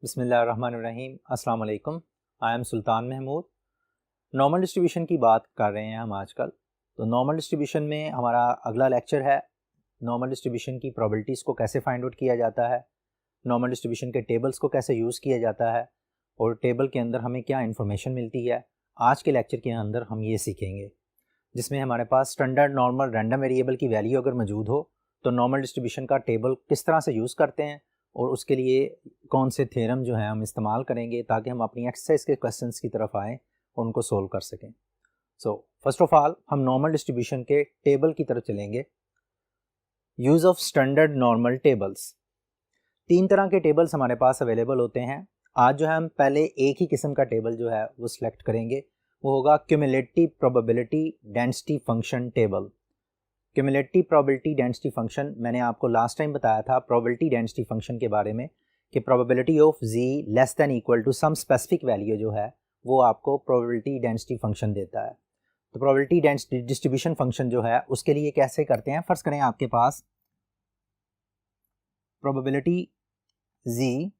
बिस्मिल्लाहिर्रहमानिर्रहीम। अस्सलाम वालेकुम। I am Sultan Mahmood. Normal distribution की बात कर रहे हैं हम आजकल। तो नॉर्मल डिस्ट्रीब्यूशन में हमारा अगला लेक्चर है नॉर्मल डिस्ट्रीब्यूशन की प्रोबेबिलिटीज़ को कैसे फाइंड आउट किया जाता है, नॉर्मल डिस्ट्रीब्यूशन के टेबल्स को कैसे यूज़ किया जाता है और टेबल के अंदर हमें क्या इन्फॉर्मेशन मिलती है। आज के लेक्चर के अंदर हम ये सीखेंगे, जिसमें हमारे पास स्टैंडर्ड नॉर्मल रैंडम वेरिएबल की वैल्यू अगर मौजूद हो तो नॉर्मल डिस्ट्रीब्यूशन का टेबल किस तरह से यूज़ करते हैं और उसके लिए कौन से थ्योरम जो है हम इस्तेमाल करेंगे ताकि हम अपनी एक्सरसाइज के क्वेश्चंस की तरफ आएँ और उनको सोल्व कर सकें। सो फर्स्ट ऑफ ऑल हम नॉर्मल डिस्ट्रीब्यूशन के टेबल की तरफ चलेंगे। Use of standard normal tables. 3 तरह के टेबल्स हमारे पास अवेलेबल होते हैं। आज जो है हम पहले एक ही किस्म का टेबल जो है वो सिलेक्ट करेंगे, वो होगा cumulative probability density function table. Cumulative probability density function मैंने आपको लास्ट टाइम बताया था प्रोबेबिलिटी डेंसिटी फंक्शन के बारे में कि probability of z less than equal to some specific value जो है वो आपको प्रोबेबिलिटी डेंसिटी फंक्शन देता है। तो प्रोबेबिलिटी डेंसिटी डिस्ट्रीब्यूशन फंक्शन जो है उसके लिए कैसे करते हैं, फर्स्ट करें आपके पास probability z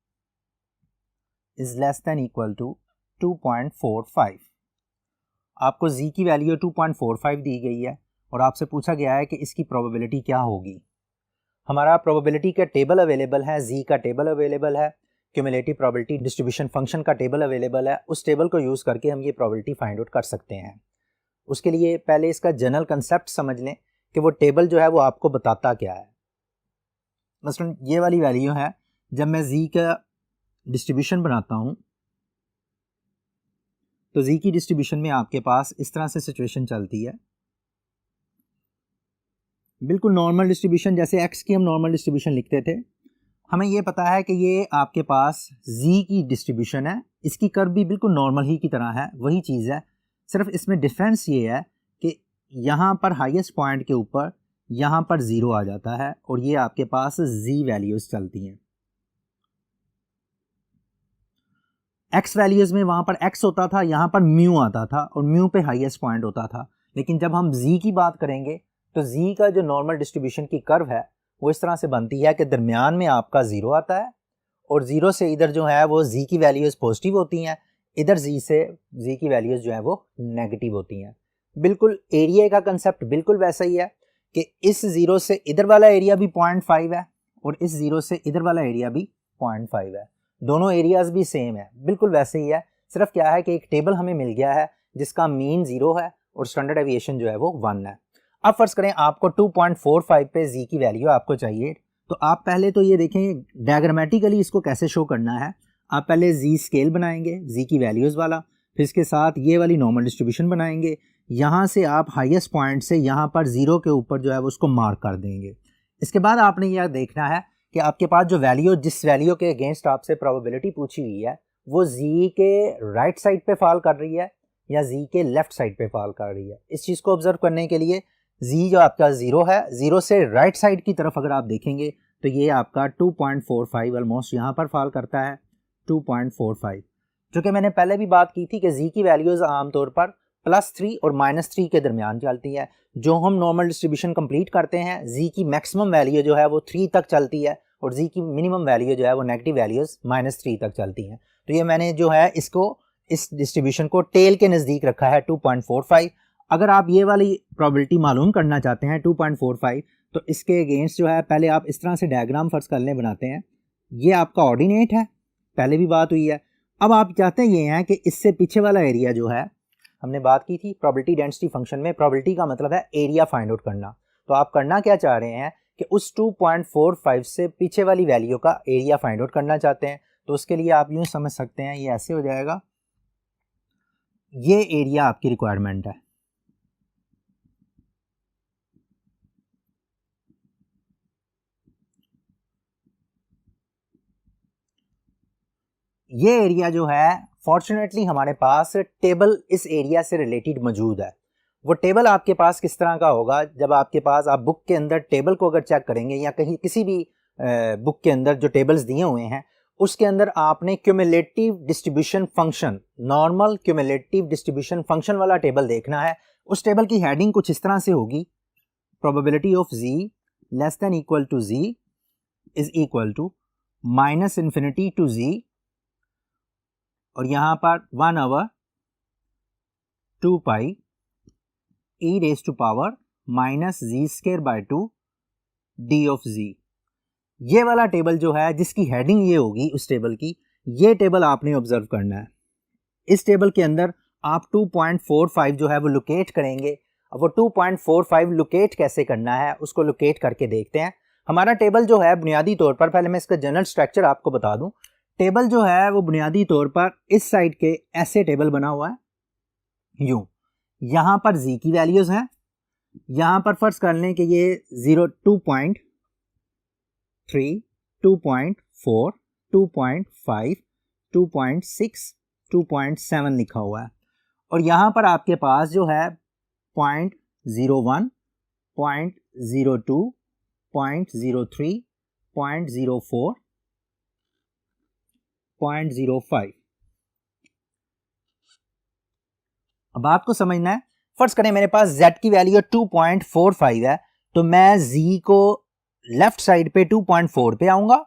is less than equal to 2.45। आपको z की वैल्यू 2.45 दी गई है और आपसे पूछा गया है कि इसकी प्रोबेबिलिटी क्या होगी। हमारा प्रोबेबिलिटी का टेबल अवेलेबल है, z का टेबल अवेलेबल है, क्यूमुलेटिव प्रोबेबिलिटी डिस्ट्रीब्यूशन फंक्शन का टेबल अवेलेबल है। उस टेबल को यूज़ करके हम ये प्रोबेबिलिटी फाइंड आउट कर सकते हैं। उसके लिए पहले इसका जनरल कंसेप्ट समझ लें कि वो टेबल जो है वो आपको बताता क्या है। मसलन ये वाली वैल्यू है, जब मैं z का डिस्ट्रीब्यूशन बनाता हूँ तो z की डिस्ट्रीब्यूशन में आपके पास इस तरह से सिचुएशन चलती है, बिल्कुल नॉर्मल डिस्ट्रीब्यूशन जैसे x की हम नॉर्मल डिस्ट्रीब्यूशन लिखते थे। हमें ये पता है कि ये आपके पास z की डिस्ट्रीब्यूशन है, इसकी कर्व भी बिल्कुल नॉर्मल ही की तरह है, वही चीज़ है। सिर्फ इसमें डिफरेंस ये है कि यहाँ पर हाईएस्ट पॉइंट के ऊपर यहाँ पर 0 आ जाता है और ये आपके पास z वैल्यूज़ चलती हैं। x वैल्यूज़ में वहाँ पर x होता था, यहाँ पर म्यू आता था और म्यू पे हाईएस्ट पॉइंट होता था। लेकिन जब हम z की बात करेंगे तो z का जो नॉर्मल डिस्ट्रीब्यूशन की कर्व है वो इस तरह से बनती है कि दरमियान में आपका 0 आता है और 0 से इधर जो है वो z की वैल्यूज़ पॉजिटिव होती हैं, इधर z की वैल्यूज़ जो है वो नेगेटिव होती हैं। बिल्कुल एरिया का कंसेप्ट बिल्कुल वैसा ही है कि इस 0 से इधर वाला एरिया भी 0.5 है और इस 0 से इधर वाला एरिया भी 0.5 है। दोनों एरियाज़ भी सेम है, बिल्कुल वैसे ही है। सिर्फ क्या है कि एक टेबल हमें मिल गया है जिसका मीन 0 है और स्टैंडर्ड डेविएशन जो है वो 1 है। अब फर्ज करें आपको 2.45 पे z की वैल्यू आपको चाहिए, तो आप पहले तो ये देखें डायग्रामेटिकली इसको कैसे शो करना है। आप पहले z स्केल बनाएंगे z की वैल्यूज़ वाला, फिर इसके साथ ये वाली नॉर्मल डिस्ट्रीब्यूशन बनाएंगे। यहाँ से आप हाईएस्ट पॉइंट से यहाँ पर 0 के ऊपर जो है वो उसको मार्क कर देंगे। इसके बाद आपने यह देखना है कि आपके पास जो वैल्यू जिस वैल्यू के अगेंस्ट आपसे प्रोबेबिलिटी पूछी हुई है वो z के राइट साइड पे फॉल कर रही है या z के लेफ्ट साइड पे फॉल कर रही है। इस चीज़ को ऑब्जर्व करने के लिए z जो आपका 0 है, 0 से राइट साइड की तरफ अगर आप देखेंगे तो ये आपका 2.45 ऑलमोस्ट यहाँ पर फॉल करता है, 2.45। जो कि मैंने पहले भी बात की थी कि z की वैल्यूज़ आमतौर पर +3 और -3 के दरमियान चलती है। जो हम नॉर्मल डिस्ट्रीब्यूशन कंप्लीट करते हैं z की मैक्सिमम वैल्यू जो है वो 3 तक चलती है और z की मिनिमम वैल्यू जो है वो नेगेटिव वैल्यूज़ -3 तक चलती हैं। तो ये मैंने जो है इसको इस डिस्ट्रीब्यूशन को टेल के नज़दीक रखा है 2.45। अगर आप ये वाली प्रोबेबिलिटी मालूम करना चाहते हैं 2.45 तो इसके अगेंस्ट जो है पहले आप इस तरह से डायग्राम फर्ज कर लें बनाते हैं। ये आपका ऑर्डिनेट है, पहले भी बात हुई है। अब आप चाहते हैं ये हैं कि इससे पीछे वाला एरिया जो है, हमने बात की थी प्रोबेबिलिटी डेंसिटी फंक्शन में प्रोबेबिलिटी का मतलब है एरिया फाइंड आउट करना। तो आप करना क्या चाह रहे हैं कि उस 2.45 से पीछे वाली वैल्यू का एरिया फाइंड आउट करना चाहते हैं। तो उसके लिए आप यूँ समझ सकते हैं, ये ऐसे हो जाएगा, ये एरिया आपकी रिक्वायरमेंट है। ये एरिया जो है फॉर्चुनेटली हमारे पास टेबल इस एरिया से रिलेटेड मौजूद है। वो टेबल आपके पास किस तरह का होगा, जब आपके पास आप बुक के अंदर टेबल को अगर चेक करेंगे या कहीं किसी भी बुक के अंदर जो टेबल्स दिए हुए हैं उसके अंदर आपने cumulative distribution function, normal cumulative distribution function वाला टेबल देखना है। उस टेबल की हेडिंग कुछ इस तरह से होगी, probability of z less than equal to z is equal to -∞ to z और यहाँ पर 1/2 pi e raise to power minus z square by 2 d of z. ये वाला टेबल जो है जिसकी हेडिंग ये होगी उस टेबल की, ये टेबल आपने ऑब्जर्व करना है। इस टेबल के अंदर आप 2.45 जो है वो लोकेट करेंगे। अब वो 2.45 लोकेट कैसे करना है उसको लोकेट करके देखते हैं। हमारा टेबल जो है बुनियादी तौर पर, पहले मैं इसका जनरल स्ट्रक्चर आपको बता दूं। टेबल जो है वो बुनियादी तौर पर इस साइड के ऐसे टेबल बना हुआ है यूं। यहाँ पर जी की वैल्यूज हैं, यहाँ पर फर्ज कर लें कि ये 2.3, 2.4, 2.5, 2.6, 2.7 लिखा हुआ है। और यहाँ पर आपके पास जो है 0.01, 0.02, 0.03, 0.04, 0.05। अब आपको समझना है, फर्ज करें मेरे पास z की वैल्यू 2.45 है, तो मैं z को लेफ्ट साइड पे 2.4 पे आऊंगा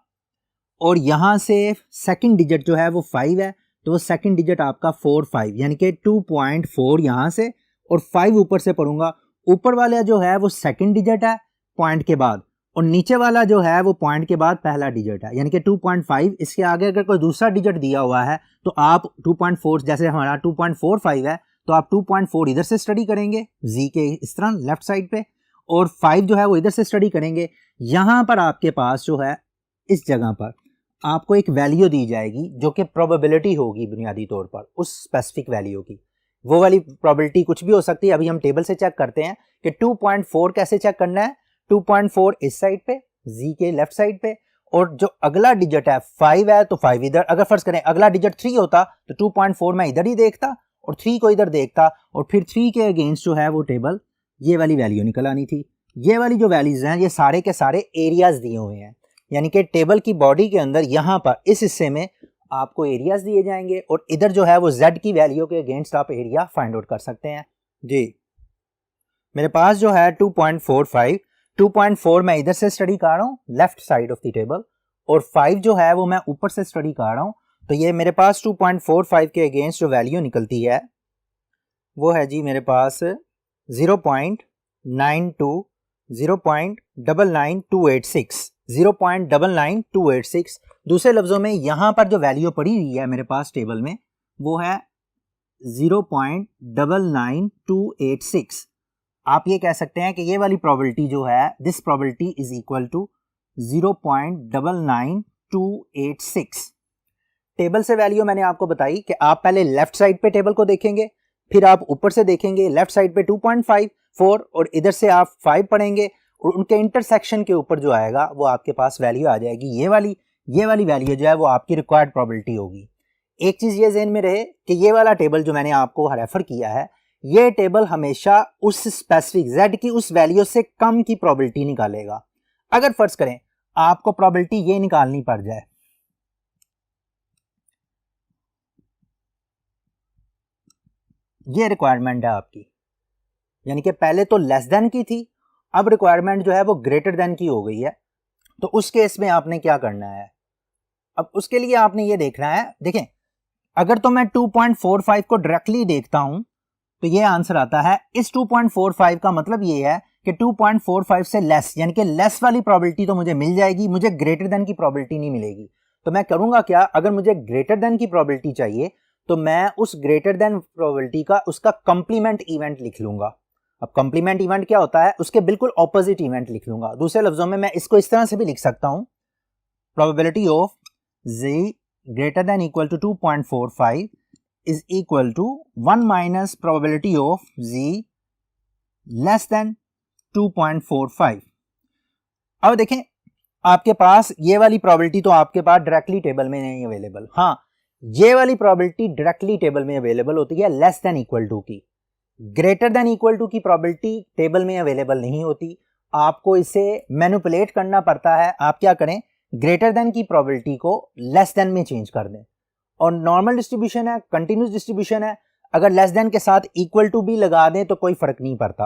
और यहां से सेकंड डिजिट जो है वो 5 है, तो वो सेकंड डिजिट आपका 4-5 यानी कि 2.4 यहां से और 5 ऊपर से पढ़ूंगा। ऊपर वाला जो है वो सेकंड डिजिट है पॉइंट के बाद, और नीचे वाला जो है वो पॉइंट के बाद पहला डिजिट है यानी कि 2.5। इसके आगे अगर कोई दूसरा डिजिट दिया हुआ है तो आप 2.4, जैसे हमारा 2.45 है तो आप 2.4 इधर से स्टडी करेंगे जी के इस तरह लेफ्ट साइड पे, और 5 जो है वो इधर से स्टडी करेंगे। यहां पर आपके पास जो है इस जगह पर आपको एक वैल्यू दी जाएगी जो कि प्रोबेबिलिटी होगी बुनियादी तौर पर उस स्पेसिफिक वैल्यू की। वो वाली प्रोबेबिलिटी कुछ भी हो सकती है। अभी हम टेबल से चेक करते हैं कि 2.4 कैसे चेक करना है। 2.4 इस साइड पे जी के लेफ्ट साइड पे, और जो अगला डिजिट है 5 है तो 5 इधर। अगर फर्ज करें अगला डिजिट 3 होता तो 2.4 मैं इधर ही देखता और 3 को इधर देखता, और फिर 3 के अगेंस्ट जो है वो टेबल ये वाली वैल्यू निकल आनी थी। ये वाली जो वैल्यूज हैं ये सारे के सारे एरियाज दिए हुए हैं, यानी कि टेबल की बॉडी के अंदर यहाँ पर इस हिस्से में आपको एरियाज दिए जाएंगे और इधर जो है वो z की वैल्यू के अगेंस्ट आप एरिया फाइंड आउट कर सकते हैं। जी मेरे पास जो है 2.45, 2.4 मैं इधर से स्टडी कर रहा हूँ left side of the table, और 5 जो है वो मैं ऊपर से स्टडी कर रहा हूँ। तो ये मेरे पास 2.45 के अगेंस्ट जो वैल्यू निकलती है वो है जी मेरे पास 0.92, 0.99286, 0.99286। दूसरे लफ्जों में यहां पर जो वैल्यू पड़ी हुई है मेरे पास टेबल में वो है 0.99286। आप ये कह सकते हैं कि ये वाली प्रोबेबिलिटी जो है, this probability is equal to 0.99286। Table से वैल्यू मैंने आपको बताई कि आप पहले लेफ्ट साइड पे टेबल को देखेंगे, फिर आप ऊपर से देखेंगे लेफ्ट साइड पे 2.54 और इधर से आप 5 पढ़ेंगे और उनके इंटरसेक्शन के ऊपर जो आएगा वो आपके पास वैल्यू आ जाएगी। ये वाली वैल्यू जो है वो आपकी रिक्वायर्ड प्रोबेबिलिटी होगी। एक चीज ये ज़हन में रहे कि ये वाला टेबल जो मैंने आपको रेफर किया है, ये टेबल हमेशा उस स्पेसिफिक z की उस वैल्यू से कम की प्रोबेबिलिटी निकालेगा। अगर फर्ज करें आपको प्रोबेबिलिटी ये निकालनी पड़ जाए, ये रिक्वायरमेंट है आपकी, यानी कि पहले तो लेस देन की थी, अब रिक्वायरमेंट जो है वो ग्रेटर देन की हो गई है, तो उस केस में आपने क्या करना है? अब उसके लिए आपने ये देखना है, देखें अगर तो मैं 2.45 को डायरेक्टली देखता हूं तो ये आंसर आता है। इस 2.45 का मतलब ये है कि 2.45 से लेस, यानी कि लेस वाली प्रोबेबिलिटी तो मुझे मिल जाएगी, मुझे ग्रेटर देन की प्रोबेबिलिटी नहीं मिलेगी। तो मैं करूंगा क्या, अगर मुझे ग्रेटर देन की प्रोबेबिलिटी चाहिए तो मैं उस ग्रेटर देन प्रोबेबिलिटी का उसका कंप्लीमेंट इवेंट लिख लूंगा। अब कंप्लीमेंट इवेंट क्या होता है, उसके बिल्कुल ऑपोजिट इवेंट लिख लूंगा। दूसरे लफ्जों में मैं इसको इस तरह से भी लिख सकता हूं, probability of z greater than equal to 2.45 is equal to 1 minus probability of z less than 2.45। अब देखें आपके पास ये वाली प्रोबेबिलिटी तो आपके पास डायरेक्टली टेबल में नहीं अवेलेबल, हाँ ये वाली प्रोबेबिलिटी डायरेक्टली टेबल में अवेलेबल होती है लेस देन इक्वल टू की। ग्रेटर देन इक्वल टू की प्रोबेबिलिटी टेबल में अवेलेबल नहीं होती, आपको इसे मैनिपुलेट करना पड़ता है। आप क्या करें, ग्रेटर देन की प्रोबेबिलिटी को लेस देन में चेंज कर दें, और नॉर्मल डिस्ट्रीब्यूशन है, कंटिन्यूस डिस्ट्रीब्यूशन है, अगर लेस देन के साथ इक्वल टू भी लगा दें तो कोई फर्क नहीं पड़ता,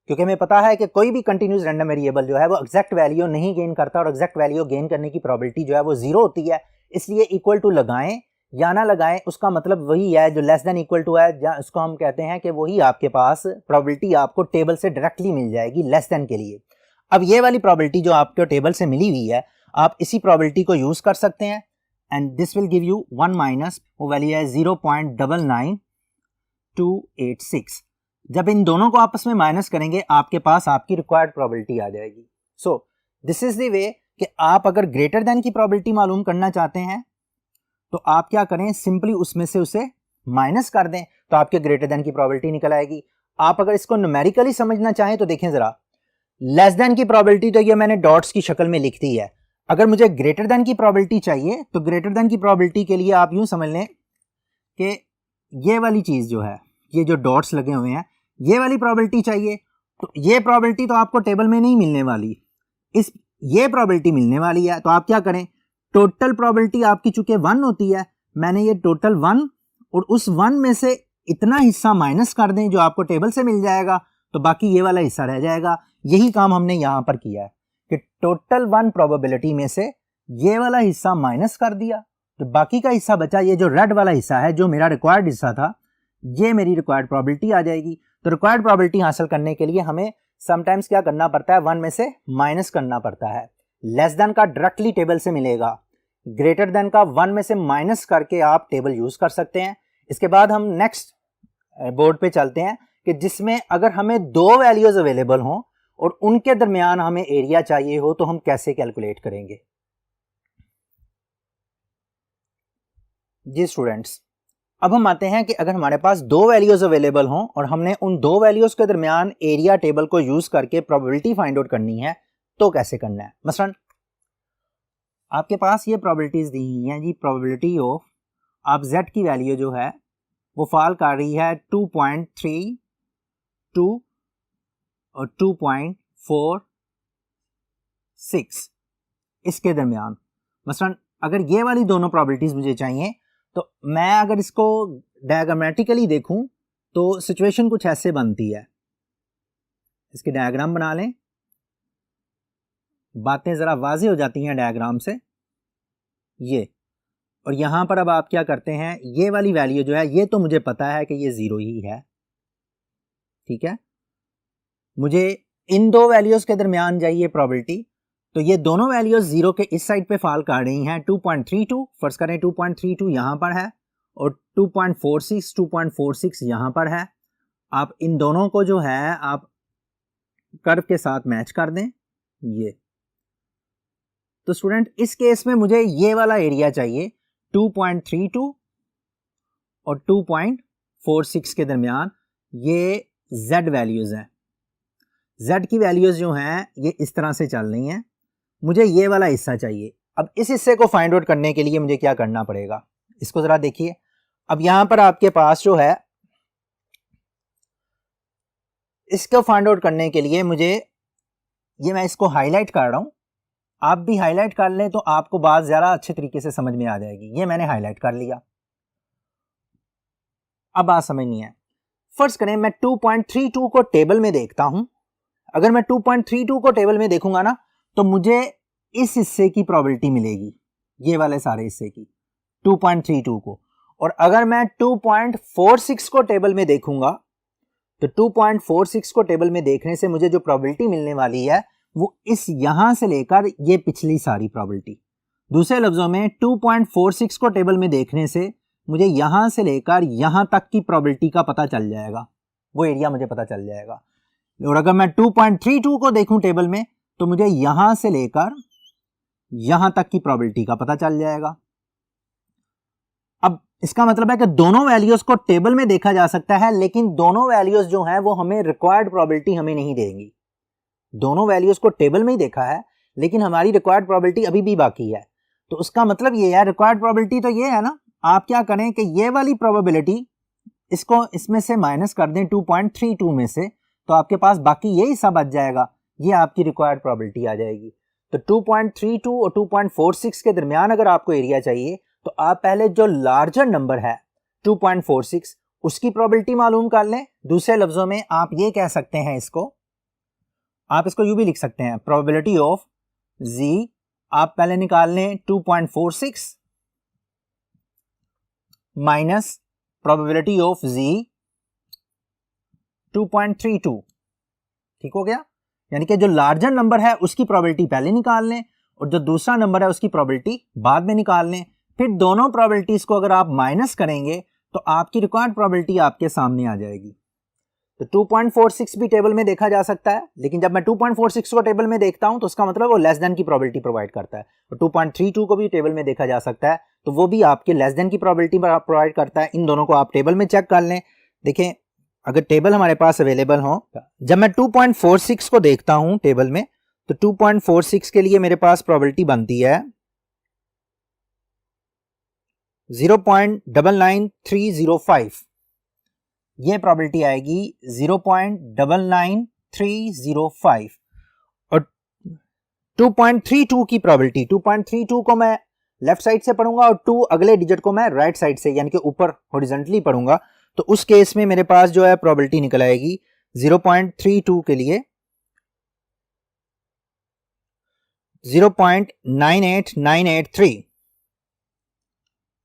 क्योंकि हमें पता है कि कोई भी कंटिन्यूस रैंडम वेरिएबल जो है वो एग्जैक्ट वैल्यू नहीं गेन करता, और एग्जैक्ट वैल्यू गेन करने की प्रोबेबिलिटी जो है वो 0 होती है। इसलिए इक्वल टू लगाएं या ना लगाएं, उसका मतलब वही है जो लेस देन इक्वल टू है, या उसको हम कहते हैं कि वही आपके पास प्रोबेबिलिटी आपको टेबल से डायरेक्टली मिल जाएगी लेस देन के लिए। अब ये वाली प्रोबेबिलिटी जो आपको टेबल से मिली हुई है, आप इसी प्रोबेबिलिटी को यूज कर सकते हैं and this will give you 1 minus, वो वैल्यू है 0.99286। जब इन दोनों को आपस में माइनस करेंगे आपके पास आपकी रिक्वायर्ड प्रोबेबिलिटी आ जाएगी। So this is the way कि आप अगर ग्रेटर देन की प्रोबेबिलिटी मालूम करना चाहते हैं तो आप क्या करें, सिंपली उसमें से उसे माइनस कर दें तो आपके ग्रेटर देन की प्रोबेबिलिटी निकल आएगी। आप अगर इसको न्यूमेरिकली समझना चाहें तो देखें जरा, लेस देन की प्रोबेबिलिटी तो ये मैंने डॉट्स की शक्ल में लिख दी है। अगर मुझे ग्रेटर देन की प्रोबेबिलिटी चाहिए तो ग्रेटर देन की प्रोबेबिलिटी के लिए आप यूं समझ लें कि ये वाली चीज जो है, ये जो डॉट्स लगे हुए हैं, ये वाली प्रोबेबिलिटी चाहिए, तो ये प्रोबेबिलिटी तो आपको टेबल में नहीं मिलने वाली, ये प्रोबेबिलिटी मिलने वाली है। तो आप क्या करें, टोटल प्रोबेबिलिटी आपकी चूंकि 1 होती है, मैंने ये टोटल 1 और उस 1 में से इतना हिस्सा माइनस कर दें जो आपको टेबल से मिल जाएगा, तो बाकी ये वाला हिस्सा रह जाएगा। यही काम हमने यहां पर किया है कि टोटल 1 प्रोबेबिलिटी में से ये वाला हिस्सा माइनस कर दिया, तो बाकी का हिस्सा बचा, ये जो रेड वाला हिस्सा है जो मेरा रिक्वायर्ड हिस्सा था, ये मेरी रिक्वायर्ड प्रोबेबिलिटी आ जाएगी। तो रिक्वायर्ड प्रोबेबिलिटी हासिल करने के लिए हमें समटाइम्स क्या करना पड़ता है, 1 में से माइनस करना पड़ता है। लेस देन का डायरेक्टली टेबल से मिलेगा, ग्रेटर देन का 1 में से माइनस करके आप टेबल यूज कर सकते हैं। इसके बाद हम नेक्स्ट बोर्ड पे चलते हैं कि जिसमें अगर हमें 2 वैल्यूज अवेलेबल हों और उनके दरमियान हमें एरिया चाहिए हो तो हम कैसे कैलकुलेट करेंगे। जी स्टूडेंट्स, अब हम आते हैं कि अगर हमारे पास 2 वैल्यूज अवेलेबल हों और हमने उन 2 वैल्यूज के दरमियान एरिया टेबल को यूज करके प्रोबेबिलिटी फाइंड आउट करनी है तो कैसे करना है। मसलन आपके पास ये प्रोबेबिलिटीज दी हुई हैं जी, प्रोबेबिलिटी ऑफ आप z की वैल्यू जो है वो फॉल कर रही है 2.32 और 2.46 इसके दरमियान। मसलन अगर ये वाली दोनों प्रोबेबिलिटीज मुझे चाहिए तो मैं अगर इसको डायग्रामेटिकली देखूं तो सिचुएशन कुछ ऐसे बनती है। इसके डायग्राम बना लें, बातें जरा वाज़ेह हो जाती हैं डायग्राम से। ये और यहां पर अब आप क्या करते हैं, ये वाली वैल्यू जो है ये तो मुझे पता है कि ये 0 ही है, ठीक है। मुझे इन 2 वैल्यूज के दरमियान चाहिए प्रोबेबिलिटी, तो ये दोनों वैल्यूज 0 के इस साइड पे फॉल कर रही हैं। 2.32 फर्ज करें 2.32 यहां पर है और 2.46 यहां पर है। आप इन दोनों को जो है आप कर्व के साथ मैच कर दें। ये तो स्टूडेंट इस केस में मुझे ये वाला एरिया चाहिए 2.32 और 2.46 के दरमियान। ये z वैल्यूज हैं, z की वैल्यूज जो हैं ये इस तरह से चल रही हैं, मुझे ये वाला हिस्सा चाहिए। अब इस हिस्से को फाइंड आउट करने के लिए मुझे क्या करना पड़ेगा, इसको जरा देखिए। अब यहां पर आपके पास जो है, इसको फाइंड आउट करने के लिए मुझे, ये मैं इसको हाईलाइट कर रहा हूं, आप भी हाईलाइट कर लें तो आपको बात ज्यादा अच्छे तरीके से समझ में आ जाएगी। ये मैंने हाईलाइट कर लिया। अब बात समझनी है। फर्स्ट करें मैं 2.32 को टेबल में देखता हूं। अगर मैं 2.32 को टेबल में देखूंगा ना तो मुझे इस हिस्से की प्रोबेबिलिटी मिलेगी, ये वाले सारे हिस्से की 2.32 को। और अगर मैं 2.46 को टेबल में देखूंगा तो 2.46 को टेबल में देखने से मुझे जो प्रोबेबिलिटी मिलने वाली है वो इस यहां से लेकर ये पिछली सारी प्रोबेबिलिटी। दूसरे लफ्जों में 2.46 को टेबल में देखने से मुझे यहां से लेकर यहां तक की प्रोबेबिलिटी का पता चल जाएगा, वो एरिया मुझे पता चल जाएगा। और अगर मैं 2.32 को देखूं टेबल में तो मुझे यहां से लेकर यहां तक की प्रोबेबिलिटी का पता चल जाएगा। अब इसका मतलब है कि दोनों वैल्यूज को टेबल में देखा जा सकता है, लेकिन दोनों वैल्यूज जो हैं वो हमें रिक्वायर्ड प्रोबेबिलिटी हमें नहीं देंगी। दोनों वैल्यूज को टेबल में ही देखा है लेकिन हमारी रिक्वायर्ड प्रोबेबिलिटी अभी भी बाकी है। तो उसका मतलब ये है, रिक्वायर्ड प्रोबेबिलिटी तो ये है ना, आप क्या करें कि ये वाली प्रोबेबिलिटी इसको इसमें से माइनस कर दें 2.32 में से, तो आपके पास बाकी ये हिस्सा बच जाएगा, ये आपकी रिक्वायर्ड प्रोबेबिलिटी आ जाएगी। तो 2.32 और 2.46 के दरमियान अगर आपको एरिया चाहिए तो आप पहले जो लार्जर नंबर है 2.46 उसकी प्रोबेबिलिटी मालूम कर लें। दूसरे लफ्जों में आप ये कह सकते हैं, इसको आप इसको यूं भी लिख सकते हैं, प्रोबेबिलिटी ऑफ z आप पहले निकाल लें 2.46 माइनस प्रोबेबिलिटी ऑफ z 2.32। ठीक हो गया, यानी कि जो लार्जर नंबर है उसकी प्रोबेबिलिटी पहले निकाल लें और जो दूसरा नंबर है उसकी प्रोबेबिलिटी बाद में निकाल लें। फिर दोनों प्रोबेबिलिटीज को अगर आप माइनस करेंगे तो आपकी रिक्वायर्ड प्रोबेबिलिटी आपके सामने आ जाएगी। तो 2.46 भी टेबल में देखा जा सकता है, लेकिन जब मैं 2.46 को टेबल में देखता हूं तो उसका मतलब वो लेस देन की प्रोबेबिलिटी प्रोवाइड करता है। और 2.32 को भी टेबल में देखा जा सकता है, तो वो भी आपके लेस देन की प्रोबेबिलिटी प्रोवाइड करता है। इन दोनों को आप टेबल में चेक कर लें। देखें, अगर टेबल हमारे पास अवेलेबल हो, जब मैं 2.46 को देखता हूं टेबल में, तो 2.46 के लिए मेरे पास प्रोबेबिलिटी बनती है 0.99305। ये प्रोबेबिलिटी आएगी 0.99305। और 2.32 की प्रोबेबिलिटी, 2.32 को मैं लेफ्ट साइड से पढ़ूंगा और 2 अगले डिजिट को मैं राइट साइड से यानी कि ऊपर हॉरिजॉन्टली पढ़ूंगा, तो उस केस में मेरे पास जो है प्रोबेबिलिटी निकल आएगी 0.32 के लिए 0.98983।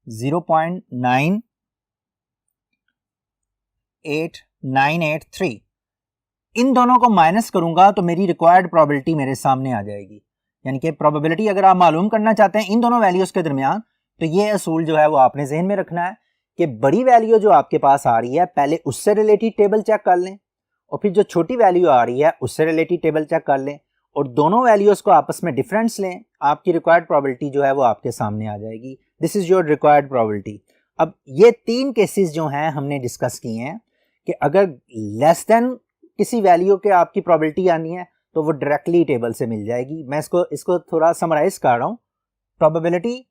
0.98983 इन दोनों को माइनस करूंगा तो मेरी रिक्वायर्ड प्रोबेबिलिटी मेरे सामने आ जाएगी। यानी कि प्रोबेबिलिटी अगर आप मालूम करना चाहते हैं इन दोनों वैल्यूज के दरमियान, तो ये असूल जो है वो आपने जहन में रखना है कि बड़ी वैल्यू जो आपके पास आ रही है पहले उससे रिलेटेड टेबल चेक कर लें, और फिर जो छोटी वैल्यू आ रही है उससे रिलेटेड टेबल चेक कर लें, और दोनों वैल्यूज को आपस में डिफरेंस लें। आपकी रिक्वायर्ड प्रोबेबिलिटी जो है वो आपके सामने आ जाएगी। This is your required probability. अब ये 3 केसेस जो हैं हमने डिस्कस किए हैं कि अगर लेस देन किसी वैल्यू के आपकी प्रोबेबिलिटी आनी है तो वो डायरेक्टली टेबल से मिल जाएगी। मैं इसको थोड़ा समराइज कर रहा हूं। प्रोबेबिलिटी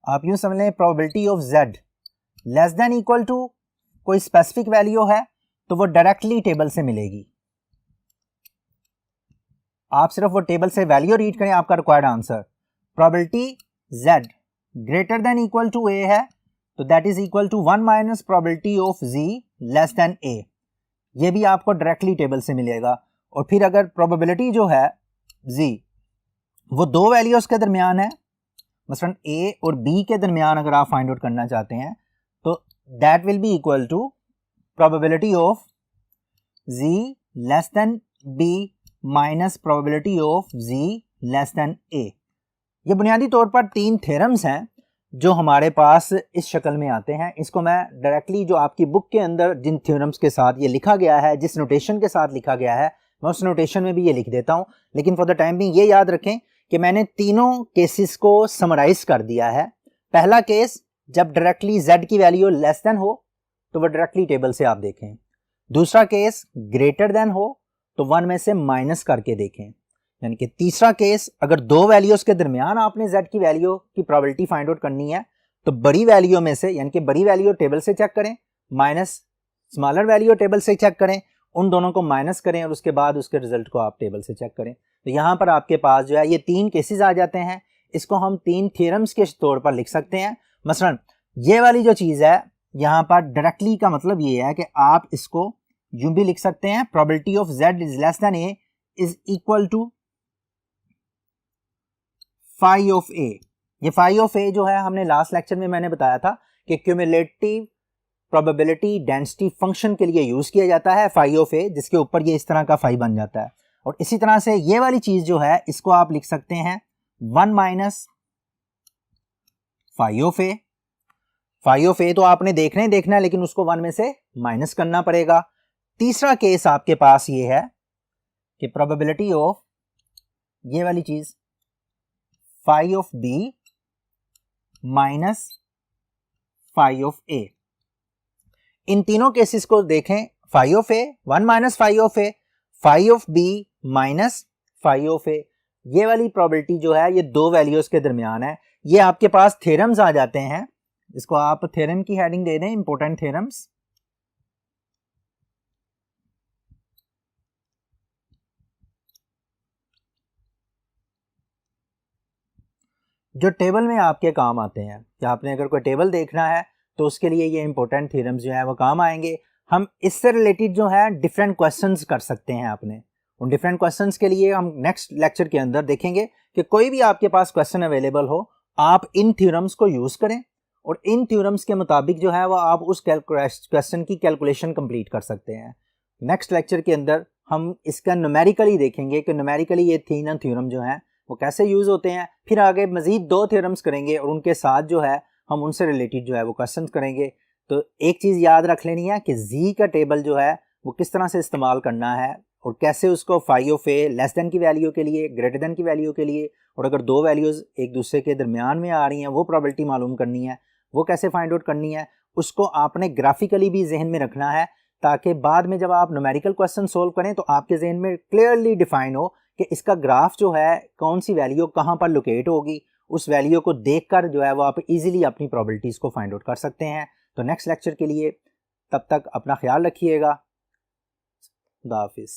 आप यूं समझ लें, probability of z less than equal to कोई स्पेसिफिक वैल्यू है तो वो डायरेक्टली टेबल से मिलेगी। आप सिर्फ वो टेबल से वैल्यू रीड करें, आपका required answer. Probability z greater than equal to a है तो that is equal to 1 minus probability of z less than a। ये भी आपको डायरेक्टली टेबल से मिलेगा। और फिर अगर प्रोबेबिलिटी जो है z वो 2 वैल्यूज के दरमियान है, मसलन a और b के दरमियान अगर आप फाइंड आउट करना चाहते हैं, तो that will be equal to probability of z less than b minus probability of z less than a। ये बुनियादी तौर पर 3 थ्योरम्स हैं जो हमारे पास इस शक्ल में आते हैं। इसको मैं डायरेक्टली जो आपकी बुक के अंदर जिन थ्योरम्स के साथ ये लिखा गया है, जिस नोटेशन के साथ लिखा गया है, मैं उस नोटेशन में भी ये लिख देता हूं। लेकिन फॉर द टाइम बिंग ये याद रखें कि मैंने तीनों केसेस को समराइज कर दिया है। पहला केस जब डायरेक्टली z की वैल्यू लेस देन हो तो वो डायरेक्टली टेबल से आप देखें। दूसरा केस ग्रेटर देन हो तो 1 में से माइनस करके देखें। यानी कि तीसरा केस अगर 2 वैल्यूज के दरमियान आपने z की वैल्यू की प्रोबेबिलिटी फाइंड आउट करनी है तो बड़ी वैल्यू में से, यानी कि बड़ी वैल्यू टेबल से चेक करें, माइनस स्मॉलर वैल्यू टेबल से चेक करें, उन दोनों को माइनस करें और उसके बाद उसके रिजल्ट को आप टेबल से चेक करें। तो यहाँ पर आपके पास जो है ये 3 केसेस आ जाते हैं। इसको हम 3 थ्योरम्स के तौर पर लिख सकते हैं। मसलन ये वाली जो चीज़ है यहाँ पर डायरेक्टली का मतलब ये है कि आप इसको यूं भी लिख सकते हैं, probability of z is less than a is equal to phi of a। ये फाई ऑफ a जो है हमने लास्ट लेक्चर में मैंने बताया था कि क्यूमुलेटिव प्रोबेबिलिटी डेंसिटी फंक्शन के लिए यूज किया जाता है फाई ऑफ a, जिसके ऊपर ये इस तरह का फाई बन जाता है। और इसी तरह से ये वाली चीज जो है इसको आप लिख सकते हैं 1 minus phi of a। Phi of a तो आपने देखना है लेकिन उसको 1 में से माइनस करना पड़ेगा। तीसरा केस आपके पास ये है कि प्रोबेबिलिटी ऑफ ये वाली चीज phi of b minus phi of a। इन तीनों केसेस को देखें, phi of a 1 minus phi of a, phi of b minus phi of a। ये वाली प्रोबेबिलिटी जो है ये 2 वैल्यूज के दरमियान है। ये आपके पास थ्योरम्स आ जाते हैं। इसको आप थ्योरम की हेडिंग दे दें, इंपॉर्टेंट थ्योरम्स। जो टेबल में आपके काम आते हैं, कि आपने अगर कोई टेबल देखना है तो उसके लिए ये इंपॉर्टेंट थ्योरम्स जो है वो काम आएंगे। हम इससे रिलेटेड जो है डिफरेंट क्वेश्चंस कर सकते हैं अपने। उन डिफरेंट क्वेश्चंस के लिए हम नेक्स्ट लेक्चर के अंदर देखेंगे कि कोई भी आपके पास क्वेश्चन अवेलेबल हो, आप इन थ्योरम्स को यूज करें और इन थ्योरम्स के मुताबिक जो है वो आप उस क्वेश्चन की कैलकुलेशन कंप्लीट कर सकते हैं। नेक्स्ट लेक्चर के अंदर हम इसका न्यूमेरिकली देखेंगे कि न्यूमेरिकली ये तीन थ्योरम जो हैं वो कैसे यूज़ होते हैं। फिर आगे मज़ीद 2 थ्योरम्स करेंगे और उनके साथ जो है हम उनसे रिलेटेड जो है वो क्वेश्चन करेंगे। तो एक चीज़ याद रख लेनी है कि जी का टेबल जो है वो किस तरह से इस्तेमाल करना है और कैसे उसको phi of A less than की वैल्यू के लिए, ग्रेटर देन की वैल्यू के लिए, और अगर 2 वैल्यूज़ एक दूसरे के दरमियान में आ रही हैं वो प्रोबेबिलिटी मालूम करनी है, वो कैसे फाइंड आउट करनी है, उसको आपने ग्राफिकली भी जहन में रखना है ताकि बाद में जब आप न्यूमेरिकल क्वेश्चन सोल्व करें तो आपके जहन में क्लियरली डिफाइन हो कि इसका ग्राफ जो है कौन सी वैल्यू कहाँ पर लोकेट होगी। उस वैल्यू को देखकर जो है वो आप इजीली अपनी प्रोबेबिलिटीज़ को फाइंड आउट कर सकते हैं। तो नेक्स्ट लेक्चर के लिए तब तक अपना ख्याल रखिएगा। खुदा हाफिज़।